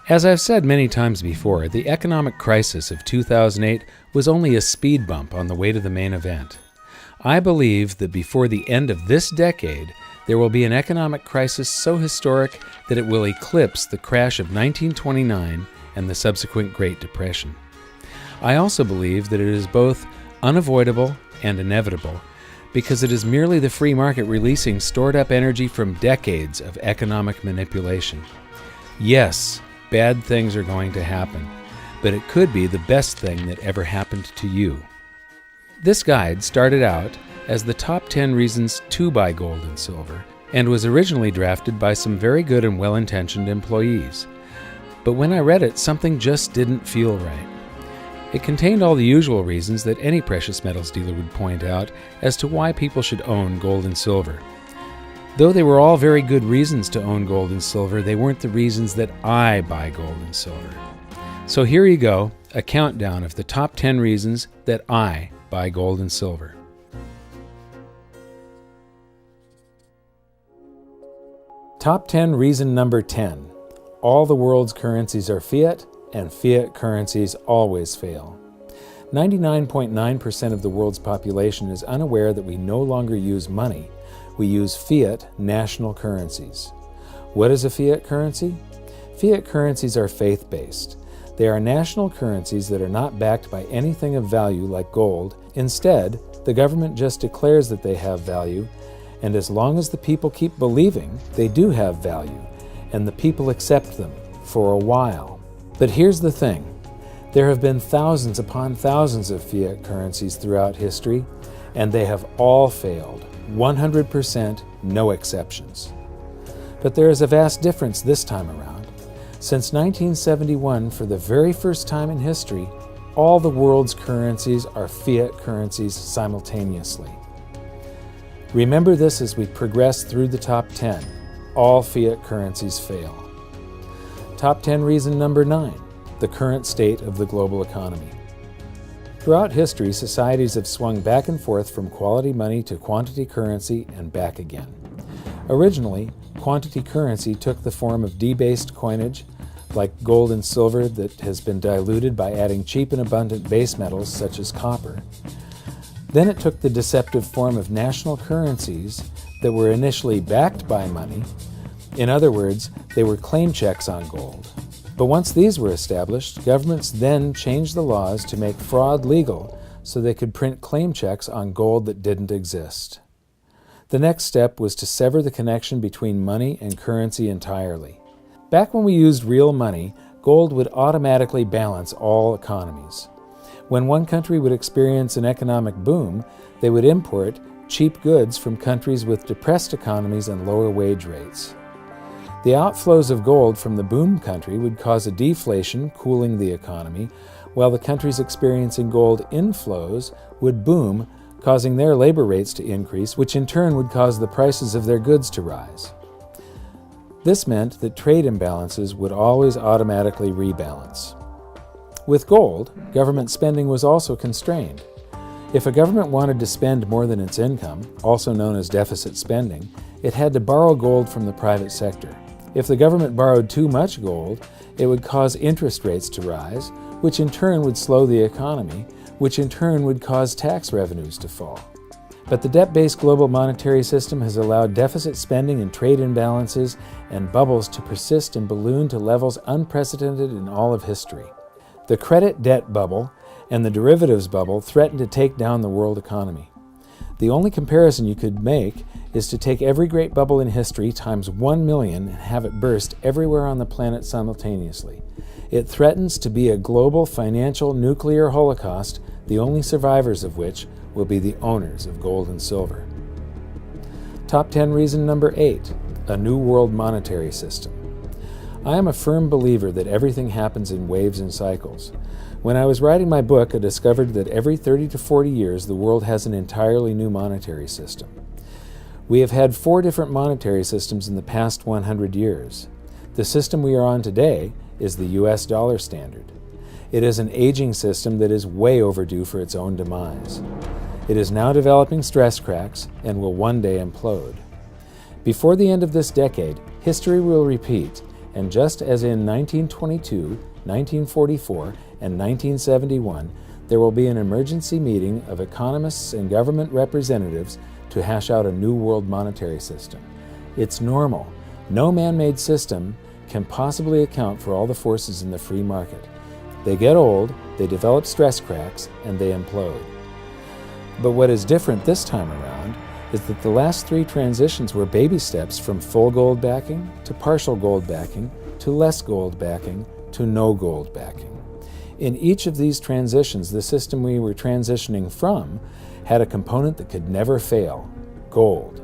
As I've said many times before, the economic crisis of 2008 was only a speed bump on the way to the main event. I believe that before the end of this decade, there will be an economic crisis so historic that it will eclipse the crash of 1929 and the subsequent Great Depression. I also believe that it is both unavoidable and inevitable because it is merely the free market releasing stored-up energy from decades of economic manipulation. Yes, bad things are going to happen, but it could be the best thing that ever happened to you. This guide started out as the top 10 reasons to buy gold and silver and was originally drafted by some very good and well-intentioned employees. But when I read it, something just didn't feel right. It contained all the usual reasons that any precious metals dealer would point out as to why people should own gold and silver. Though they were all very good reasons to own gold and silver, they weren't the reasons that I buy gold and silver. So here you go, a countdown of the top 10 reasons that I buy gold and silver. Top 10 reason number 10. All the world's currencies are fiat, and fiat currencies always fail. 99.9% of the world's population is unaware that we no longer use money. We use fiat national currencies. What is a fiat currency? Fiat currencies are faith-based. They are national currencies that are not backed by anything of value like gold. Instead, the government just declares that they have value, and as long as the people keep believing, they do have value, and the people accept them for a while. But here's the thing. There have been thousands upon thousands of fiat currencies throughout history, and they have all failed. 100%, no exceptions. But there is a vast difference this time around. Since 1971, for the very first time in history, all the world's currencies are fiat currencies simultaneously. Remember this as we progress through the top 10. All fiat currencies fail. Top 10 reason number 9, the current state of the global economy. Throughout history, societies have swung back and forth from quality money to quantity currency and back again. Originally, quantity currency took the form of debased coinage, like gold and silver that has been diluted by adding cheap and abundant base metals such as copper. Then it took the deceptive form of national currencies that were initially backed by money. In other words, they were claim checks on gold. But once these were established, governments then changed the laws to make fraud legal so they could print claim checks on gold that didn't exist. The next step was to sever the connection between money and currency entirely. Back when we used real money, gold would automatically balance all economies. When one country would experience an economic boom, they would import cheap goods from countries with depressed economies and lower wage rates. The outflows of gold from the boom country would cause a deflation, cooling the economy, while the countries experiencing gold inflows would boom, causing their labor rates to increase, which in turn would cause the prices of their goods to rise. This meant that trade imbalances would always automatically rebalance. With gold, government spending was also constrained. If a government wanted to spend more than its income, also known as deficit spending, it had to borrow gold from the private sector. If the government borrowed too much gold, it would cause interest rates to rise, which in turn would slow the economy, which in turn would cause tax revenues to fall. But the debt-based global monetary system has allowed deficit spending and trade imbalances and bubbles to persist and balloon to levels unprecedented in all of history. The credit debt bubble and the derivatives bubble threaten to take down the world economy. The only comparison you could make is to take every great bubble in history times 1 million and have it burst everywhere on the planet simultaneously. It threatens to be a global financial nuclear holocaust, the only survivors of which will be the owners of gold and silver. Top 10 reason number 8, a new world monetary system. I am a firm believer that everything happens in waves and cycles. When I was writing my book, I discovered that every 30 to 40 years the world has an entirely new monetary system. We have had 4 different monetary systems in the past 100 years. The system we are on today is the US dollar standard. It is an aging system that is way overdue for its own demise. It is now developing stress cracks and will one day implode. Before the end of this decade, history will repeat, and just as in 1922, 1944, and 1971, there will be an emergency meeting of economists and government representatives to hash out a new world monetary system. It's normal. No man-made system can possibly account for all the forces in the free market. They get old, they develop stress cracks, and they implode. But what is different this time around is that the last three transitions were baby steps from full gold backing to partial gold backing to less gold backing to no gold backing. In each of these transitions, the system we were transitioning from had a component that could never fail: gold.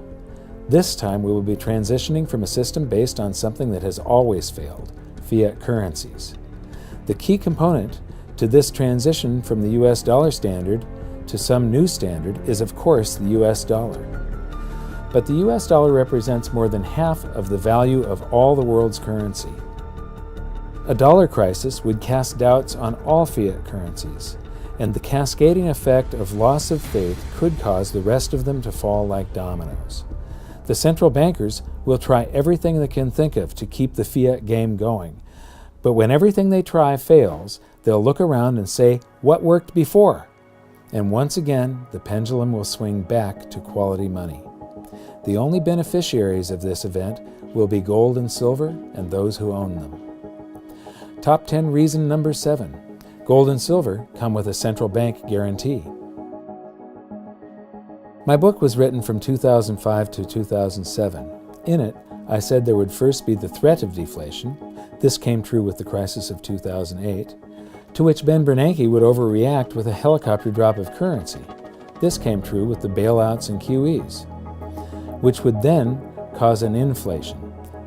This time we will be transitioning from a system based on something that has always failed: fiat currencies. The key component to this transition from the US dollar standard to some new standard is, of course, the US dollar. But the US dollar represents more than half of the value of all the world's currency. A dollar crisis would cast doubts on all fiat currencies, and the cascading effect of loss of faith could cause the rest of them to fall like dominoes. The central bankers will try everything they can think of to keep the fiat game going, but when everything they try fails, they'll look around and say, "What worked before?" And once again, the pendulum will swing back to quality money. The only beneficiaries of this event will be gold and silver and those who own them. Top 10 reason number 7. Gold and silver come with a central bank guarantee. My book was written from 2005 to 2007. In it, I said there would first be the threat of deflation. This came true with the crisis of 2008. To which Ben Bernanke would overreact with a helicopter drop of currency. This came true with the bailouts and QEs, which would then cause an inflation.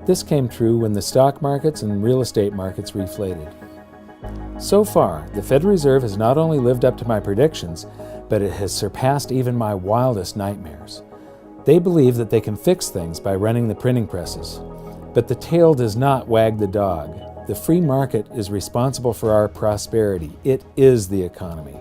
This came true when the stock markets and real estate markets reflated. So far, the Federal Reserve has not only lived up to my predictions, but it has surpassed even my wildest nightmares. They believe that they can fix things by running the printing presses. But the tail does not wag the dog. The free market is responsible for our prosperity. It is the economy,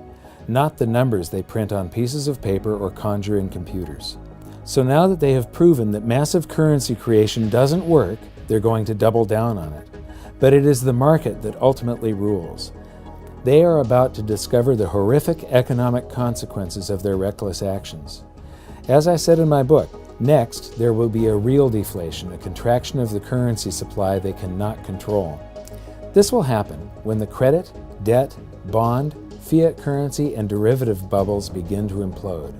not the numbers they print on pieces of paper or conjure in computers. So now that they have proven that massive currency creation doesn't work, they're going to double down on it. But it is the market that ultimately rules. They are about to discover the horrific economic consequences of their reckless actions. As I said in my book, next there will be a real deflation, a contraction of the currency supply they cannot control. This will happen when the credit, debt, bond, fiat currency, and derivative bubbles begin to implode.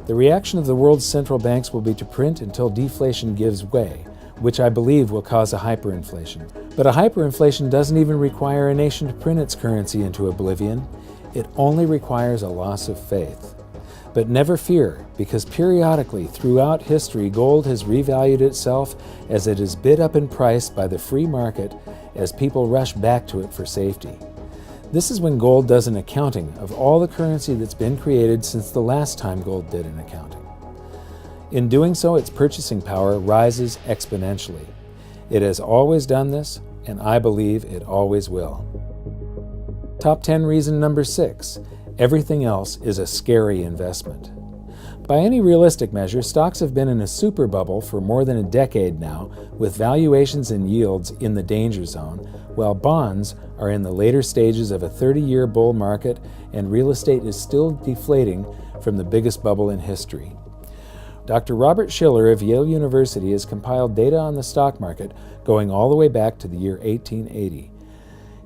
The reaction of the world's central banks will be to print until deflation gives way, which I believe will cause a hyperinflation. But a hyperinflation doesn't even require a nation to print its currency into oblivion. It only requires a loss of faith. But never fear, because periodically throughout history, gold has revalued itself as it is bid up in price by the free market as people rush back to it for safety. This is when gold does an accounting of all the currency that's been created since the last time gold did an accounting. In doing so, its purchasing power rises exponentially. It has always done this, and I believe it always will. Top 10 reason number 6. Everything else is a scary investment. By any realistic measure, stocks have been in a super bubble for more than a decade now, with valuations and yields in the danger zone, while bonds are in the later stages of a 30-year bull market and real estate is still deflating from the biggest bubble in history. Dr. Robert Shiller of Yale University has compiled data on the stock market going all the way back to the year 1880.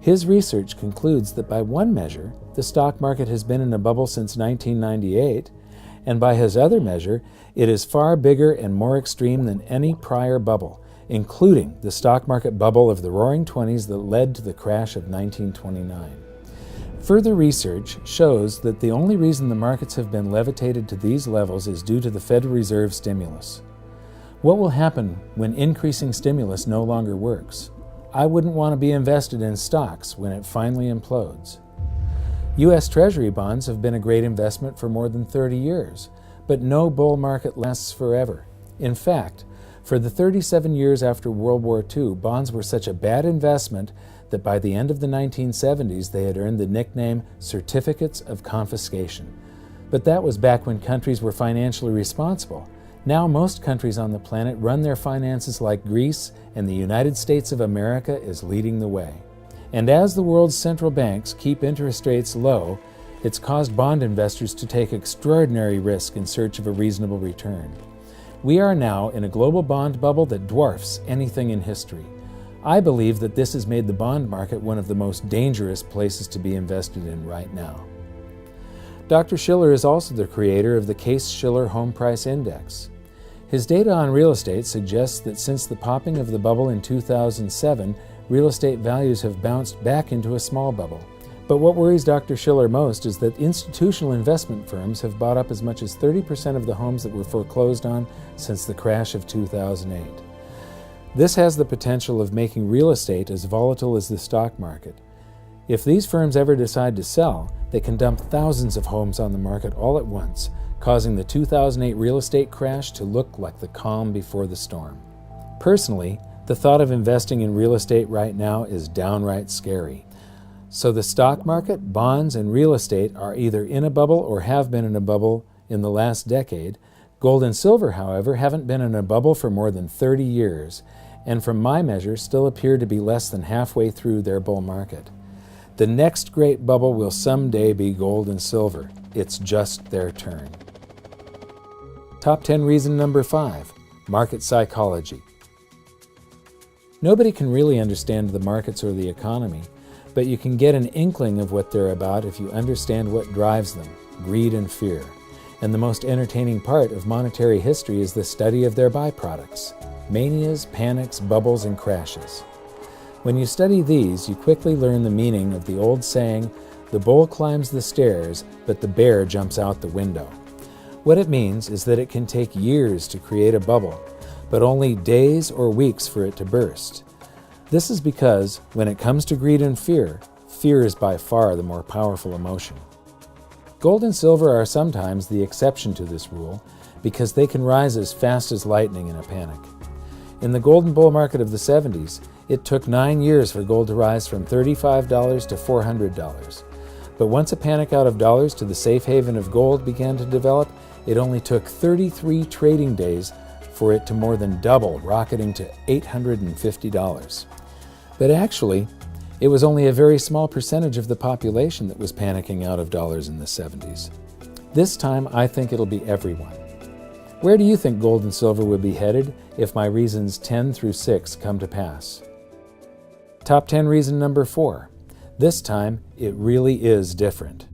His research concludes that by one measure, the stock market has been in a bubble since 1998, and by his other measure, it is far bigger and more extreme than any prior bubble, including the stock market bubble of the Roaring Twenties that led to the crash of 1929. Further research shows that the only reason the markets have been levitated to these levels is due to the Federal Reserve stimulus. What will happen when increasing stimulus no longer works? I wouldn't want to be invested in stocks when it finally implodes. U.S. Treasury bonds have been a great investment for more than 30 years, but no bull market lasts forever. In fact, for the 37 years after World War II, bonds were such a bad investment that by the end of the 1970s they had earned the nickname certificates of confiscation. But that was back when countries were financially responsible. Now most countries on the planet run their finances like Greece, and the United States of America is leading the way. And as the world's central banks keep interest rates low, it's caused bond investors to take extraordinary risk in search of a reasonable return. We are now in a global bond bubble that dwarfs anything in history. I believe that this has made the bond market one of the most dangerous places to be invested in right now. Dr. Shiller is also the creator of the Case-Shiller Home Price Index. His data on real estate suggests that since the popping of the bubble in 2007, real estate values have bounced back into a small bubble. But what worries Dr. Shiller most is that institutional investment firms have bought up as much as 30% of the homes that were foreclosed on since the crash of 2008. This has the potential of making real estate as volatile as the stock market. If these firms ever decide to sell, they can dump thousands of homes on the market all at once, causing the 2008 real estate crash to look like the calm before the storm. Personally, the thought of investing in real estate right now is downright scary. So the stock market, bonds, and real estate are either in a bubble or have been in a bubble in the last decade. Gold and silver, however, haven't been in a bubble for more than 30 years, and from my measure still appear to be less than halfway through their bull market. The next great bubble will someday be gold and silver. It's just their turn. Top 10 reason number 5, market psychology. Nobody can really understand the markets or the economy, but you can get an inkling of what they're about if you understand what drives them, greed and fear. And the most entertaining part of monetary history is the study of their byproducts, manias, panics, bubbles, and crashes. When you study these, you quickly learn the meaning of the old saying, "The bull climbs the stairs, but the bear jumps out the window." What it means is that it can take years to create a bubble, but only days or weeks for it to burst. This is because, when it comes to greed and fear, fear is by far the more powerful emotion. Gold and silver are sometimes the exception to this rule because they can rise as fast as lightning in a panic. In the golden bull market of the 70s, it took 9 years for gold to rise from $35 to $400. But once a panic out of dollars to the safe haven of gold began to develop, it only took 33 trading days for it to more than double, rocketing to $850. But actually, it was only a very small percentage of the population that was panicking out of dollars in the 70s. This time, I think it'll be everyone. Where do you think gold and silver would be headed if my reasons 10 through 6 come to pass? Top 10 reason number 4. This time, it really is different.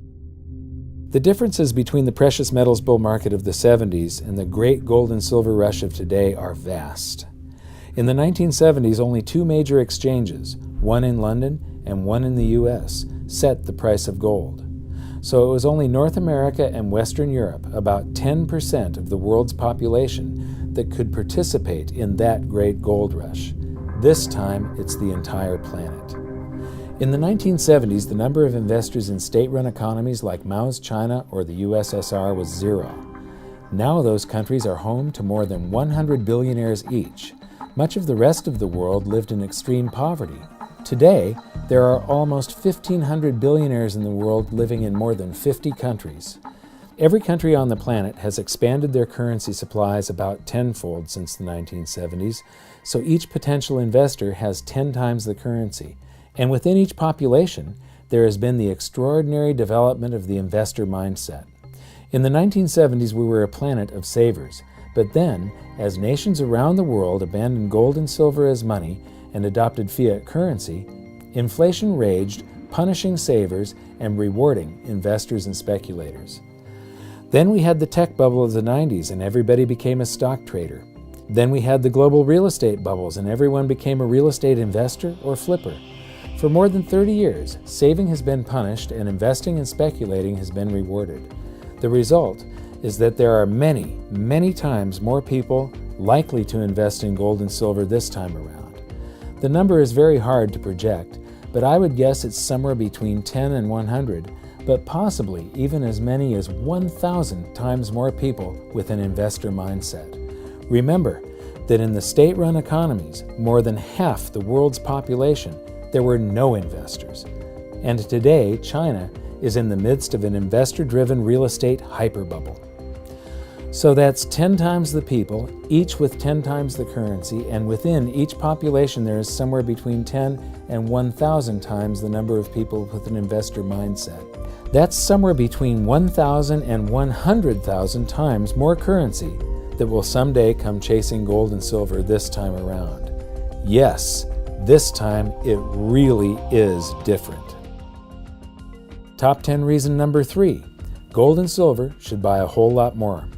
The differences between the precious metals bull market of the 70s and the great gold and silver rush of today are vast. In the 1970s, only 2 major exchanges, one in London and one in the US, set the price of gold. So it was only North America and Western Europe, about 10% of the world's population, that could participate in that great gold rush. This time, it's the entire planet. In the 1970s, the number of investors in state-run economies like Mao's China or the USSR was 0. Now those countries are home to more than 100 billionaires each. Much of the rest of the world lived in extreme poverty. Today, there are almost 1,500 billionaires in the world living in more than 50 countries. Every country on the planet has expanded their currency supplies about tenfold since the 1970s, so each potential investor has 10 times the currency. And within each population, there has been the extraordinary development of the investor mindset. In the 1970s, we were a planet of savers. But then, as nations around the world abandoned gold and silver as money and adopted fiat currency, inflation raged, punishing savers and rewarding investors and speculators. Then we had the tech bubble of the 90s and everybody became a stock trader. Then we had the global real estate bubbles and everyone became a real estate investor or flipper. For more than 30 years, saving has been punished and investing and speculating has been rewarded. The result is that there are many, many times more people likely to invest in gold and silver this time around. The number is very hard to project, but I would guess it's somewhere between 10 and 100, but possibly even as many as 1,000 times more people with an investor mindset. Remember that in the state-run economies, more than half the world's population, there were no investors. And today, China is in the midst of an investor-driven real estate hyperbubble. So that's 10 times the people, each with 10 times the currency, and within each population there is somewhere between 10 and 1,000 times the number of people with an investor mindset. That's somewhere between 1,000 and 100,000 times more currency that will someday come chasing gold and silver this time around. Yes, this time it really is different. Top 10 reason number 3. Gold and silver should buy a whole lot more.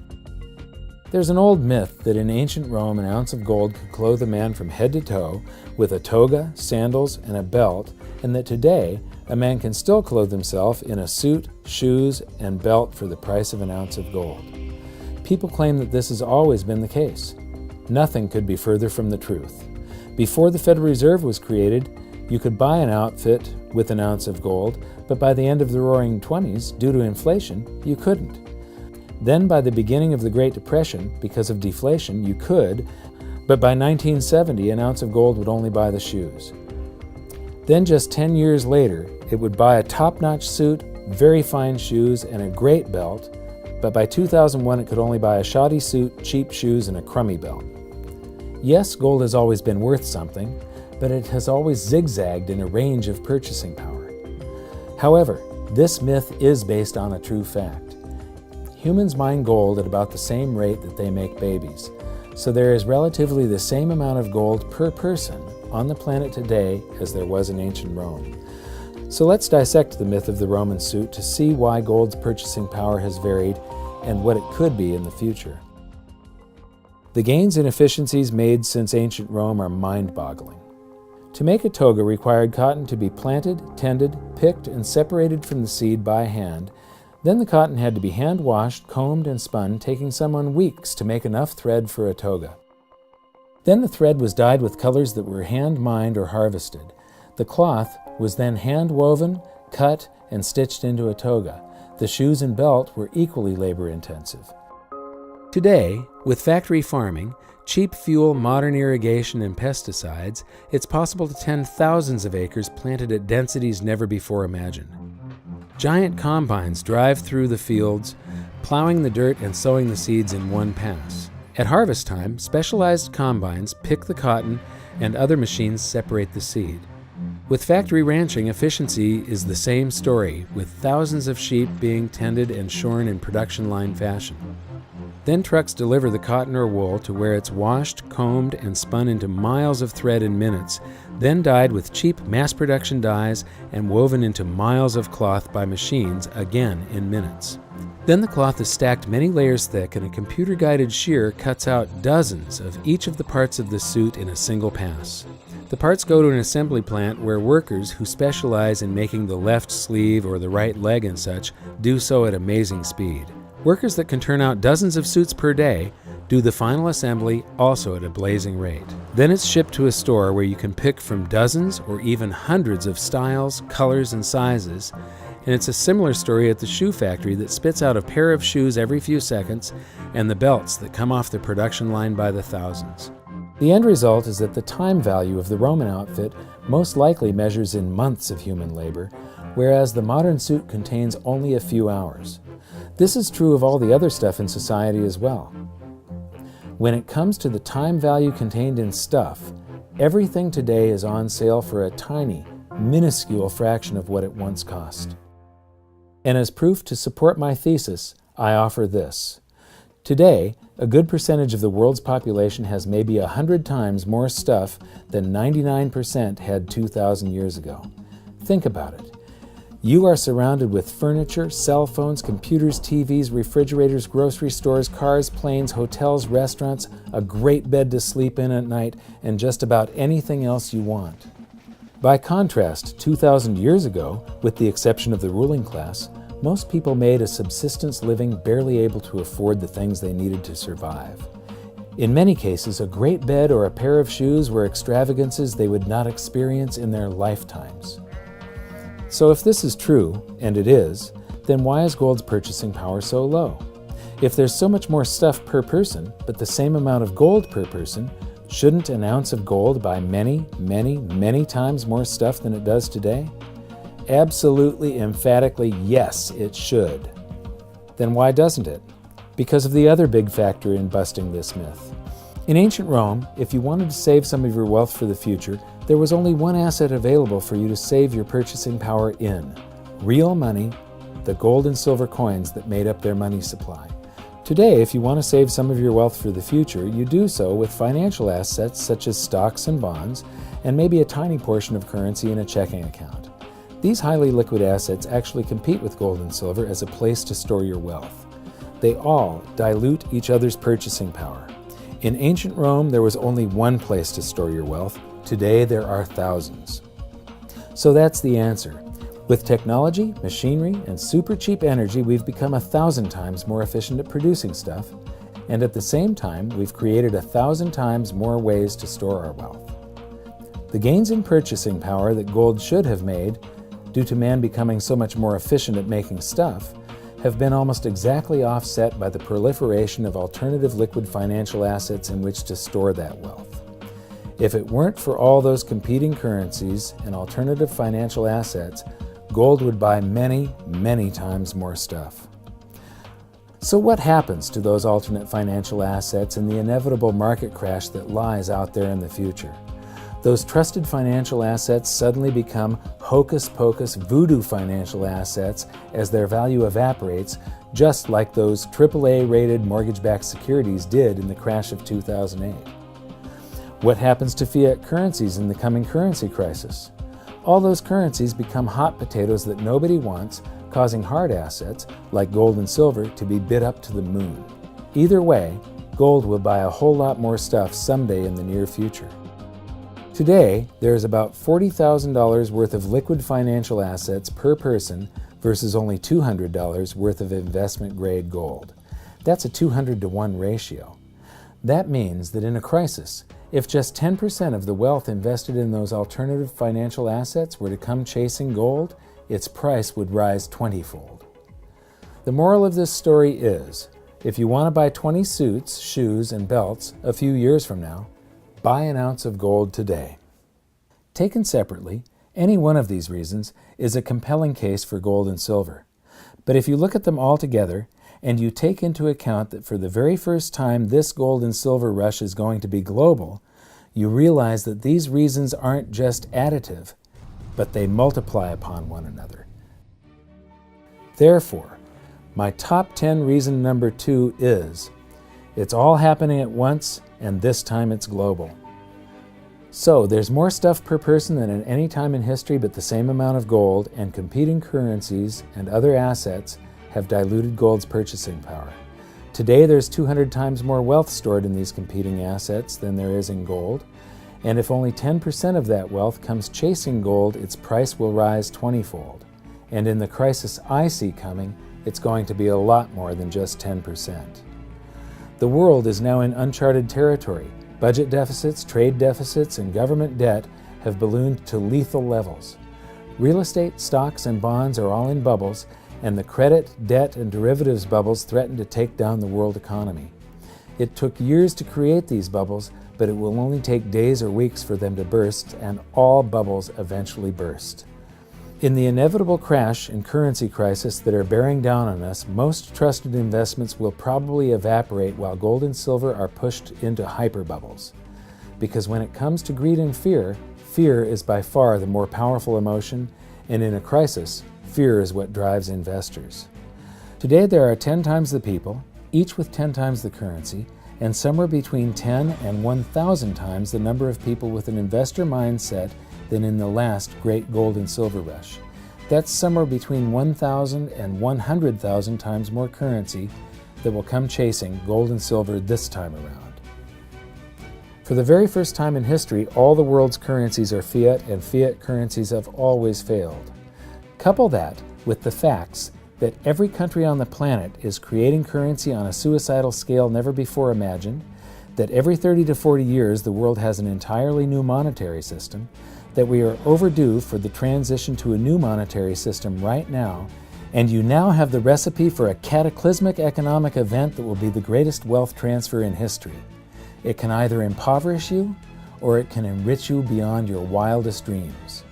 There's an old myth that in ancient Rome an ounce of gold could clothe a man from head to toe with a toga, sandals, and a belt, and that today a man can still clothe himself in a suit, shoes, and belt for the price of an ounce of gold. People claim that this has always been the case. Nothing could be further from the truth. Before the Federal Reserve was created, you could buy an outfit with an ounce of gold, but by the end of the Roaring '20s, due to inflation, you couldn't. Then by the beginning of the Great Depression, because of deflation, you could, but by 1970, an ounce of gold would only buy the shoes. Then just 10 years later, it would buy a top-notch suit, very fine shoes, and a great belt, but by 2001 it could only buy a shoddy suit, cheap shoes, and a crummy belt. Yes, gold has always been worth something, but it has always zigzagged in a range of purchasing power. However, this myth is based on a true fact. Humans mine gold at about the same rate that they make babies, so there is relatively the same amount of gold per person on the planet today as there was in ancient Rome. So let's dissect the myth of the Roman suit to see why gold's purchasing power has varied and what it could be in the future. The gains in efficiencies made since ancient Rome are mind-boggling. To make a toga required cotton to be planted, tended, picked, and separated from the seed by hand. Then the cotton had to be hand-washed, combed, and spun, taking someone weeks to make enough thread for a toga. Then the thread was dyed with colors that were hand-mined or harvested. The cloth was then hand-woven, cut, and stitched into a toga. The shoes and belt were equally labor-intensive. Today, with factory farming, cheap fuel, modern irrigation, and pesticides, it's possible to tend thousands of acres planted at densities never before imagined. Giant combines drive through the fields, plowing the dirt and sowing the seeds in one pass. At harvest time, specialized combines pick the cotton and other machines separate the seed. With factory ranching, efficiency is the same story, with thousands of sheep being tended and shorn in production line fashion. Then trucks deliver the cotton or wool to where it's washed, combed, and spun into miles of thread in minutes, then dyed with cheap mass-production dyes and woven into miles of cloth by machines, again in minutes. Then the cloth is stacked many layers thick, and a computer-guided shear cuts out dozens of each of the parts of the suit in a single pass. The parts go to an assembly plant where workers who specialize in making the left sleeve or the right leg and such do so at amazing speed. Workers that can turn out dozens of suits per day do the final assembly also at a blazing rate. Then it's shipped to a store where you can pick from dozens or even hundreds of styles, colors, and sizes. And it's a similar story at the shoe factory that spits out a pair of shoes every few seconds and the belts that come off the production line by the thousands. The end result is that the time value of the Roman outfit most likely measures in months of human labor, whereas the modern suit contains only a few hours. This is true of all the other stuff in society as well. When it comes to the time value contained in stuff, everything today is on sale for a tiny, minuscule fraction of what it once cost. And as proof to support my thesis, I offer this. Today, a good percentage of the world's population has maybe 100 times more stuff than 99% had 2,000 years ago. Think about it. You are surrounded with furniture, cell phones, computers, TVs, refrigerators, grocery stores, cars, planes, hotels, restaurants, a great bed to sleep in at night, and just about anything else you want. By contrast, 2,000 years ago, with the exception of the ruling class, most people made a subsistence living barely able to afford the things they needed to survive. In many cases, a great bed or a pair of shoes were extravagances they would not experience in their lifetimes. So if this is true, and it is, then why is gold's purchasing power so low? If there's so much more stuff per person, but the same amount of gold per person, shouldn't an ounce of gold buy many, many, many times more stuff than it does today? Absolutely, emphatically, yes, it should. Then why doesn't it? because of the other big factor in busting this myth. In ancient Rome, if you wanted to save some of your wealth for the future, there was only one asset available for you to save your purchasing power in: real money, the gold and silver coins that made up their money supply. Today, if you want to save some of your wealth for the future, you do so with financial assets such as stocks and bonds, and maybe a tiny portion of currency in a checking account. These highly liquid assets actually compete with gold and silver as a place to store your wealth. They all dilute each other's purchasing power. In ancient Rome, there was only one place to store your wealth. Today, there are thousands. So that's the answer. With technology, machinery, and super cheap energy, we've become 1,000 times more efficient at producing stuff, and at the same time, we've created 1,000 times more ways to store our wealth. The gains in purchasing power that gold should have made, due to man becoming so much more efficient at making stuff, have been almost exactly offset by the proliferation of alternative liquid financial assets in which to store that wealth. If it weren't for all those competing currencies and alternative financial assets, gold would buy many, many times more stuff. So what happens to those alternate financial assets in the inevitable market crash that lies out there in the future? Those trusted financial assets suddenly become hocus-pocus voodoo financial assets as their value evaporates, just like those AAA-rated mortgage-backed securities did in the crash of 2008. What happens to fiat currencies in the coming currency crisis? All those currencies become hot potatoes that nobody wants, causing hard assets, like gold and silver, to be bid up to the moon. Either way, gold will buy a whole lot more stuff someday in the near future. Today, there is about $40,000 worth of liquid financial assets per person versus only $200 worth of investment-grade gold. That's a 200-to-1 ratio. That means that in a crisis, if just 10% of the wealth invested in those alternative financial assets were to come chasing gold, its price would rise 20-fold. The moral of this story is, if you want to buy 20 suits, shoes, and belts a few years from now, buy an ounce of gold today. Taken separately, any one of these reasons is a compelling case for gold and silver. But if you look at them all together, and you take into account that for the very first time this gold and silver rush is going to be global, you realize that these reasons aren't just additive, but they multiply upon one another. Therefore, my top 10 reason number 2 is, it's all happening at once, and this time it's global. So, there's more stuff per person than at any time in history, but the same amount of gold, and competing currencies and other assets have diluted gold's purchasing power. Today there's 200 times more wealth stored in these competing assets than there is in gold, and if only 10% of that wealth comes chasing gold, its price will rise 20-fold. And in the crisis I see coming, it's going to be a lot more than just 10%. The world is now in uncharted territory. Budget deficits, trade deficits, and government debt have ballooned to lethal levels. Real estate, stocks, and bonds are all in bubbles, and the credit, debt, and derivatives bubbles threaten to take down the world economy. It took years to create these bubbles, but it will only take days or weeks for them to burst, and all bubbles eventually burst. In the inevitable crash and currency crisis that are bearing down on us, most trusted investments will probably evaporate while gold and silver are pushed into hyperbubbles. Because when it comes to greed and fear, fear is by far the more powerful emotion, and in a crisis, fear is what drives investors. Today there are 10 times the people, each with 10 times the currency, and somewhere between 10 and 1,000 times the number of people with an investor mindset than in the last great gold and silver rush. That's somewhere between 1,000 and 100,000 times more currency that will come chasing gold and silver this time around. For the very first time in history, all the world's currencies are fiat, and fiat currencies have always failed. Couple that with the facts that every country on the planet is creating currency on a suicidal scale never before imagined, that every 30 to 40 years the world has an entirely new monetary system, that we are overdue for the transition to a new monetary system right now, and you now have the recipe for a cataclysmic economic event that will be the greatest wealth transfer in history. It can either impoverish you, or it can enrich you beyond your wildest dreams.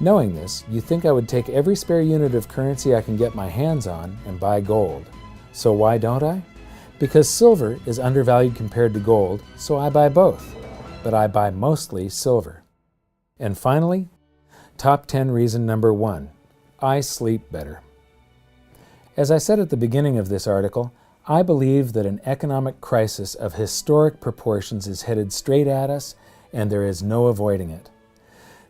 Knowing this, you think I would take every spare unit of currency I can get my hands on and buy gold. So why don't I? Because silver is undervalued compared to gold, so I buy both, but I buy mostly silver. And finally, top 10 reason number 1, I sleep better. As I said at the beginning of this article, I believe that an economic crisis of historic proportions is headed straight at us, and there is no avoiding it.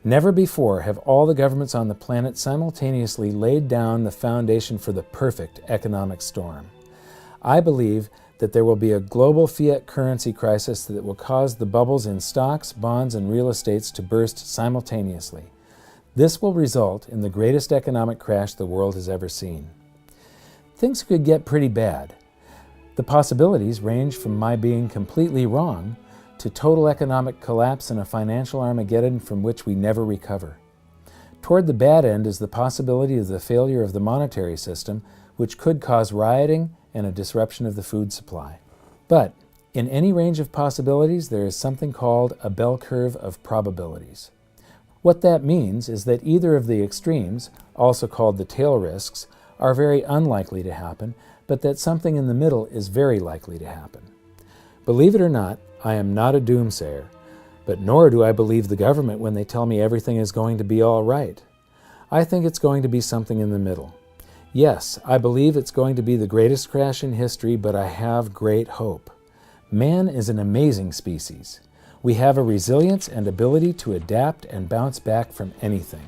Never before have all the governments on the planet simultaneously laid down the foundation for the perfect economic storm. I believe that there will be a global fiat currency crisis that will cause the bubbles in stocks, bonds, and real estates to burst simultaneously. This will result in the greatest economic crash the world has ever seen. Things could get pretty bad. The possibilities range from my being completely wrong to total economic collapse and a financial Armageddon from which we never recover. Toward the bad end is the possibility of the failure of the monetary system, which could cause rioting and a disruption of the food supply. But in any range of possibilities, there is something called a bell curve of probabilities. What that means is that either of the extremes, also called the tail risks, are very unlikely to happen, but that something in the middle is very likely to happen. Believe it or not, I am not a doomsayer, but nor do I believe the government when they tell me everything is going to be all right. I think it's going to be something in the middle. Yes, I believe it's going to be the greatest crash in history, but I have great hope. Man is an amazing species. We have a resilience and ability to adapt and bounce back from anything.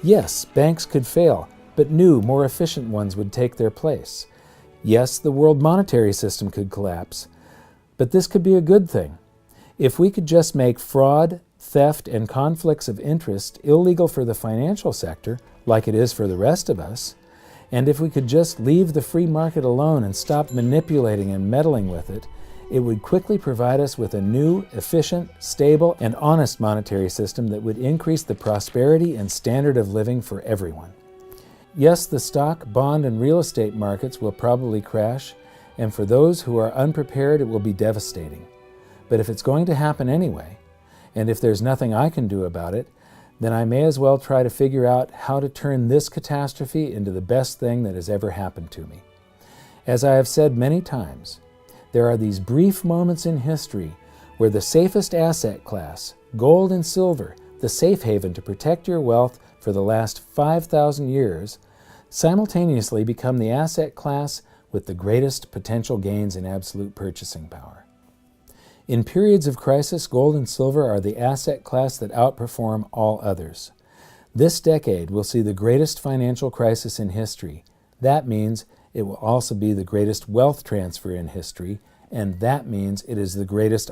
Yes, banks could fail, but new, more efficient ones would take their place. Yes, the world monetary system could collapse, but this could be a good thing. If we could just make fraud, theft, and conflicts of interest illegal for the financial sector, like it is for the rest of us, and if we could just leave the free market alone and stop manipulating and meddling with it, it would quickly provide us with a new, efficient, stable, and honest monetary system that would increase the prosperity and standard of living for everyone. Yes, the stock, bond, and real estate markets will probably crash, and for those who are unprepared, it will be devastating. But if it's going to happen anyway, and if there's nothing I can do about it, then I may as well try to figure out how to turn this catastrophe into the best thing that has ever happened to me. As I have said many times, there are these brief moments in history where the safest asset class, gold and silver, the safe haven to protect your wealth for the last 5,000 years, simultaneously become the asset class with the greatest potential gains in absolute purchasing power. In periods of crisis, gold and silver are the asset class that outperform all others. This decade will see the greatest financial crisis in history. That means it will also be the greatest wealth transfer in history, and that means it is the greatest